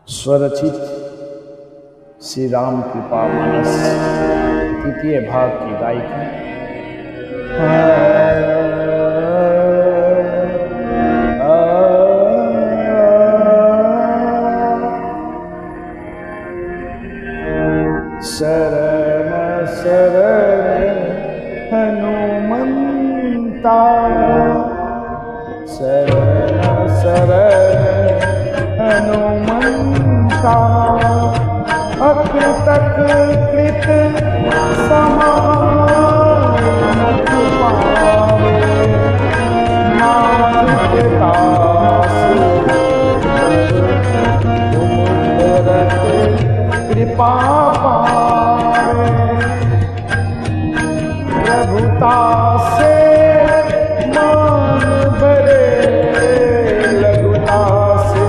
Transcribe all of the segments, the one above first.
स्वरचित श्री राम कृपा मानस तृतीय भाग की गायिका शरण शरण हनुमंता, शरण शरण हनुमंता। अकृतक कृत समाय मुख पावे, नाथ के दास तुम दरत कृपा पावे। प्रभुता से मान भरे, लघुता से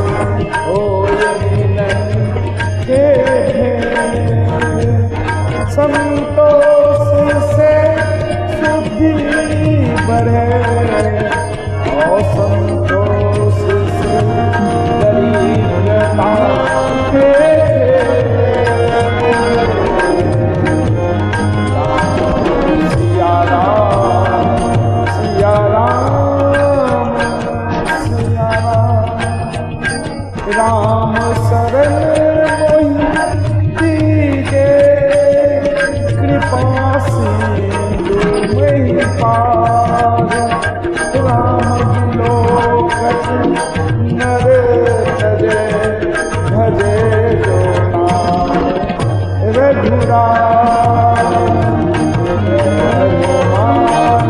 होय विनय के ढेर। संतोष से शुद्धि बढ़े, और संतोष से दरिद्रता के राम शरण मोहि दीजे, कृपा सिंधु महि पार। राम बिलोकत नर तजे, भजे जो नाम रघुराम। हनुमान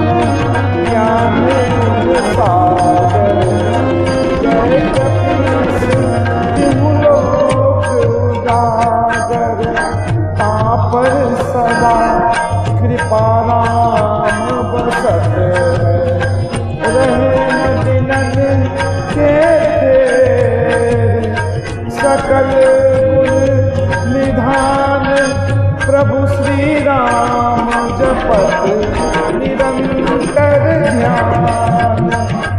ज्ञान सागर, जय कपीस तिहु लोक उजागर। तापर सदा कृपा राम बसत है, रहे न दिनन के फेर। सकल गुण निधान प्रभु श्री राम, जपत निरंतर ध्यान।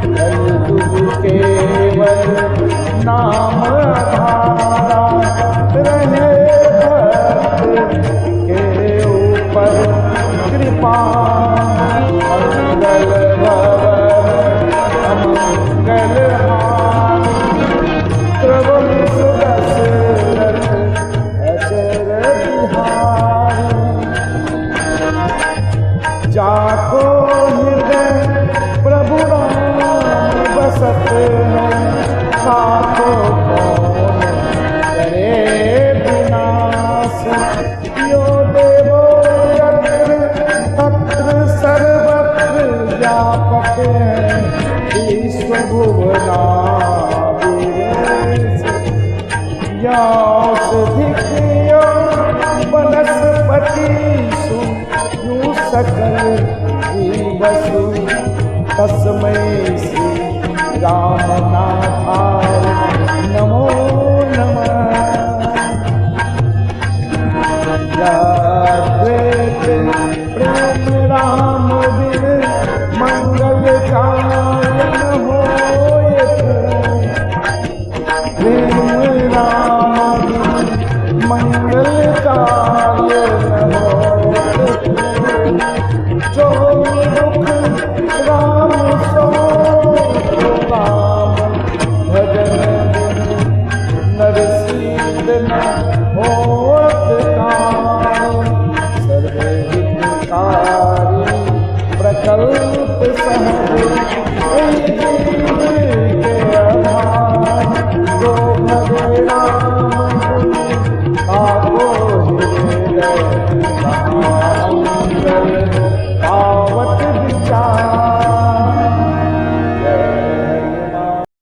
कलयुग केवल नाम आधारा, रहे भक्त के ऊपर कृपा। मंगल भवन अमंगल हानि, प्रभु दशरथ अचर बिहारी। जाको हृदय प्रभु राम बसत है, साथो कौन करे विनाश। यो देवो यत्र तत्र सर्वत्र व्यापक है, विश्व भुवनाधीश। या औषधिक यो वनस्पतिषु, यु सकल जीवसु। तस्मै श्री रामनाथाय नमो नमः। द्वैत प्रेम राम बिन मंगल कायन होय कोई। प्रेम राम बिन मंगल कायन होय कोई। जो मुख राम सो राम, भजन बिन नरसिंह न होत काई। सर्वहितकारी प्रकल्प सहज,